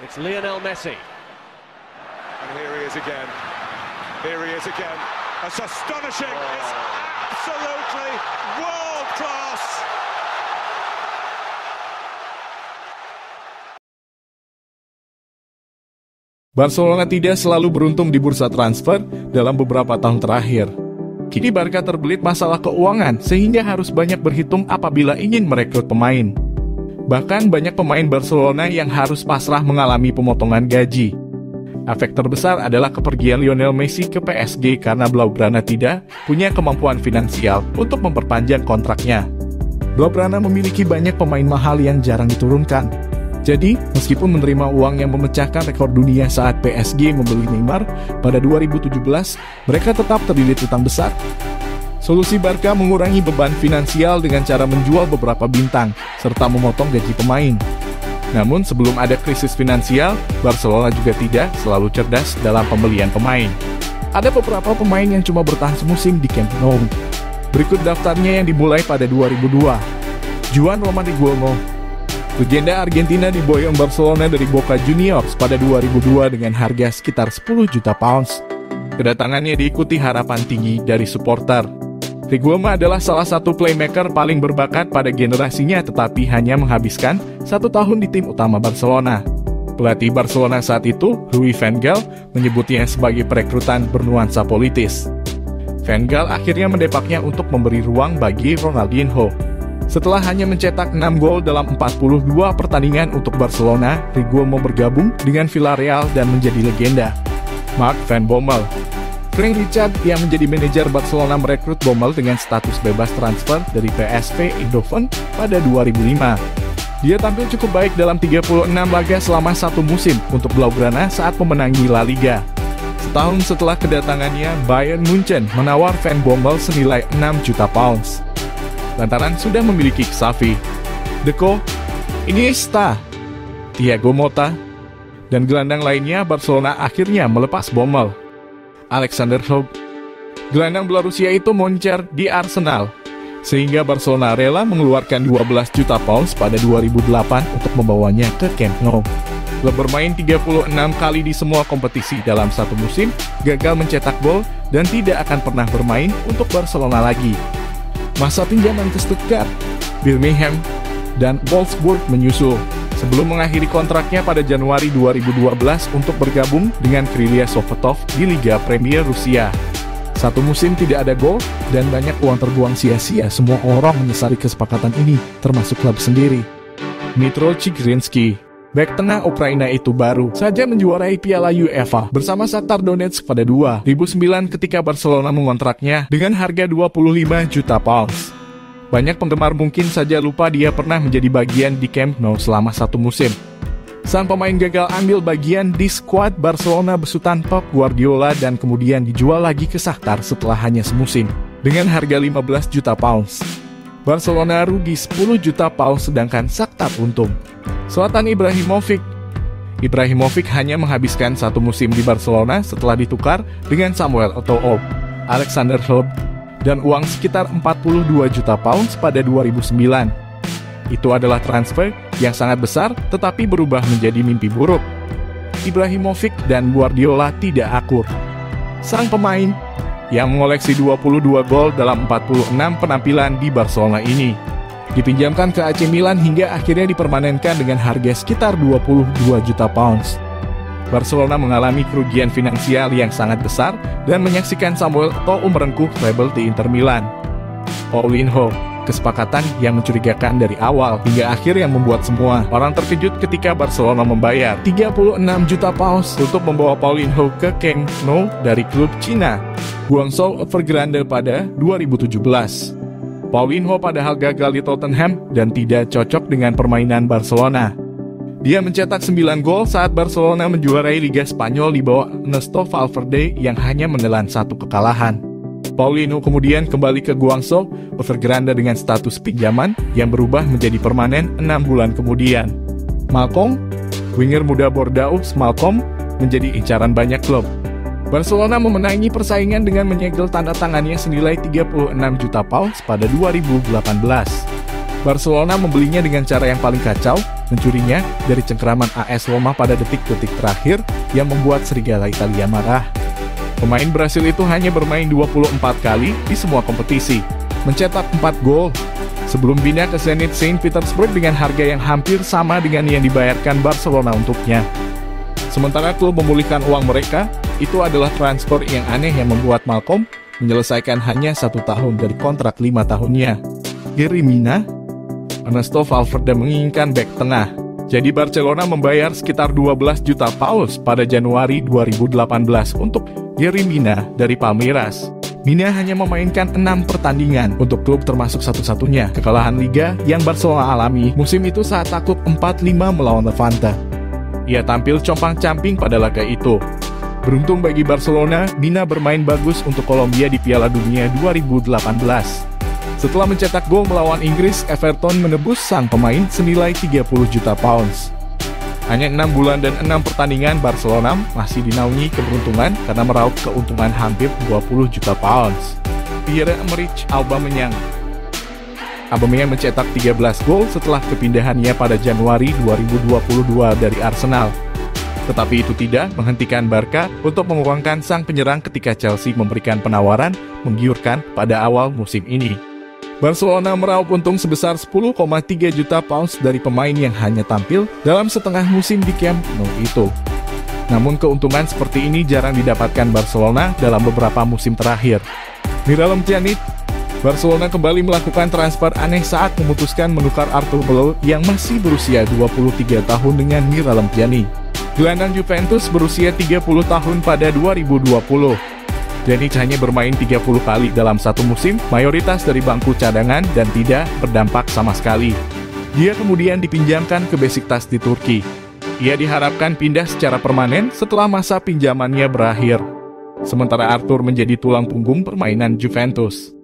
It's Lionel Messi. And here he is again. Here he is again. That's astonishing. It's absolutely world class. Barcelona tidak selalu beruntung di bursa transfer dalam beberapa tahun terakhir. Kini Barca terbelit masalah keuangan sehingga harus banyak berhitung apabila ingin merekrut pemain. Bahkan banyak pemain Barcelona yang harus pasrah mengalami pemotongan gaji. Efek terbesar adalah kepergian Lionel Messi ke PSG karena Blaugrana tidak punya kemampuan finansial untuk memperpanjang kontraknya. Blaugrana memiliki banyak pemain mahal yang jarang diturunkan. Jadi, meskipun menerima uang yang memecahkan rekor dunia saat PSG membeli Neymar pada 2017, mereka tetap terlilit utang besar. Solusi Barca mengurangi beban finansial dengan cara menjual beberapa bintang, serta memotong gaji pemain. Namun sebelum ada krisis finansial, Barcelona juga tidak selalu cerdas dalam pembelian pemain. Ada beberapa pemain yang cuma bertahan semusim di Camp Nou. Berikut daftarnya yang dimulai pada 2002. Juan Román Higuaín, legenda Argentina diboyong Barcelona dari Boca Juniors pada 2002 dengan harga sekitar 10 juta pounds. Kedatangannya diikuti harapan tinggi dari supporter. Higuaín adalah salah satu playmaker paling berbakat pada generasinya tetapi hanya menghabiskan 1 tahun di tim utama Barcelona. Pelatih Barcelona saat itu, Louis van Gaal, menyebutnya sebagai perekrutan bernuansa politis. Van Gaal akhirnya mendepaknya untuk memberi ruang bagi Ronaldinho. Setelah hanya mencetak 6 gol dalam 42 pertandingan untuk Barcelona, Higuaín bergabung dengan Villarreal dan menjadi legenda. Mark van Bommel. Frank Rijkaard yang menjadi manajer Barcelona merekrut Bommel dengan status bebas transfer dari PSV Eindhoven pada 2005. Dia tampil cukup baik dalam 36 laga selama 1 musim untuk Blaugrana saat memenangi La Liga. Setahun setelah kedatangannya, Bayern Munchen menawar Van Bommel senilai 6 juta pounds. Lantaran sudah memiliki Xavi, Deco, Iniesta, Thiago Motta, dan gelandang lainnya, Barcelona akhirnya melepas Bommel. Alexander Hlob, gelandang Belarusia itu moncer di Arsenal, sehingga Barcelona rela mengeluarkan 12 juta pounds pada 2008 untuk membawanya ke Camp Nou. Klub bermain 36 kali di semua kompetisi dalam 1 musim, gagal mencetak gol, dan tidak akan pernah bermain untuk Barcelona lagi. Masa pinjaman ke Stuttgart, Birmingham, dan Wolfsburg menyusul, sebelum mengakhiri kontraknya pada Januari 2012 untuk bergabung dengan Krylia Sovetov di Liga Premier Rusia. 1 musim tidak ada gol, dan banyak uang terbuang sia-sia. Semua orang menyesali kesepakatan ini, termasuk klub sendiri. Dmytro Chigrinsky, bek tengah Ukraina itu baru saja menjuarai Piala UEFA bersama Shakhtar Donetsk pada 2009 ketika Barcelona mengontraknya dengan harga 25 juta pounds. Banyak penggemar mungkin saja lupa dia pernah menjadi bagian di Camp Nou selama 1 musim. Sang pemain gagal ambil bagian di skuad Barcelona besutan Pep Guardiola dan kemudian dijual lagi ke Shakhtar setelah hanya semusim dengan harga 15 juta pounds. Barcelona rugi 10 juta pounds sedangkan Shakhtar untung. Zlatan Ibrahimovic hanya menghabiskan 1 musim di Barcelona setelah ditukar dengan Samuel Eto'o, Alexander Hlob, dan uang sekitar 42 juta pounds pada 2009. Itu adalah transfer yang sangat besar tetapi berubah menjadi mimpi buruk. Ibrahimovic dan Guardiola tidak akur. Sang pemain yang mengoleksi 22 gol dalam 46 penampilan di Barcelona ini dipinjamkan ke AC Milan hingga akhirnya dipermanenkan dengan harga sekitar 22 juta pounds. Barcelona mengalami kerugian finansial yang sangat besar dan menyaksikan Samuel Eto'o merengkuh treble di Inter Milan. Paulinho, kesepakatan yang mencurigakan dari awal hingga akhir yang membuat semua orang terkejut ketika Barcelona membayar 36 juta pounds untuk membawa Paulinho ke Camp Nou dari klub Cina, Guangzhou Evergrande pada 2017. Paulinho padahal gagal di Tottenham dan tidak cocok dengan permainan Barcelona. Dia mencetak 9 gol saat Barcelona menjuarai Liga Spanyol di bawah Ernesto Valverde yang hanya menelan 1 kekalahan. Paulinho kemudian kembali ke Guangzhou Evergrande dengan status pinjaman yang berubah menjadi permanen 6 bulan kemudian. Malcom, winger muda Bordeaux Malcom, menjadi incaran banyak klub. Barcelona memenangi persaingan dengan menyegel tanda tangannya senilai 36 juta pounds pada 2018. Barcelona membelinya dengan cara yang paling kacau, mencurinya dari cengkeraman AS Roma pada detik-detik terakhir yang membuat serigala Italia marah. Pemain Brasil itu hanya bermain 24 kali di semua kompetisi, mencetak 4 gol, sebelum pindah ke Zenit Saint Petersburg dengan harga yang hampir sama dengan yang dibayarkan Barcelona untuknya. Sementara klub memulihkan uang mereka, itu adalah transfer yang aneh yang membuat Malcolm menyelesaikan hanya 1 tahun dari kontrak 5 tahunnya. Yerry Mina, Ernesto Valverde menginginkan bek tengah. Jadi Barcelona membayar sekitar 12 juta pounds pada Januari 2018 untuk Yerry Mina dari Palmeiras. Mina hanya memainkan 6 pertandingan untuk klub termasuk satu-satunya kekalahan Liga yang Barcelona alami musim itu saat takluk 4-5 melawan Levante. Ia tampil compang-camping pada laga itu. Beruntung bagi Barcelona, Mina bermain bagus untuk Kolombia di Piala Dunia 2018. Setelah mencetak gol melawan Inggris, Everton menebus sang pemain senilai 30 juta pounds. Hanya 6 bulan dan 6 pertandingan, Barcelona masih dinaungi keberuntungan karena meraup keuntungan hampir 20 juta pounds. Pierre-Emerick Aubameyang mencetak 13 gol setelah kepindahannya pada Januari 2022 dari Arsenal. Tetapi itu tidak menghentikan Barca untuk menguangkan sang penyerang ketika Chelsea memberikan penawaran menggiurkan pada awal musim ini. Barcelona meraup untung sebesar 10,3 juta pounds dari pemain yang hanya tampil dalam setengah musim di Camp Nou itu. Namun keuntungan seperti ini jarang didapatkan Barcelona dalam beberapa musim terakhir. Miralem Pjanic, Barcelona kembali melakukan transfer aneh saat memutuskan menukar Arthur Melo yang masih berusia 23 tahun dengan Miralem Pjanic. Gelandang Juventus berusia 30 tahun pada 2020. Pjanic hanya bermain 30 kali dalam satu musim, mayoritas dari bangku cadangan dan tidak berdampak sama sekali. Dia kemudian dipinjamkan ke Besiktas di Turki. Ia diharapkan pindah secara permanen setelah masa pinjamannya berakhir. Sementara Arthur menjadi tulang punggung permainan Juventus.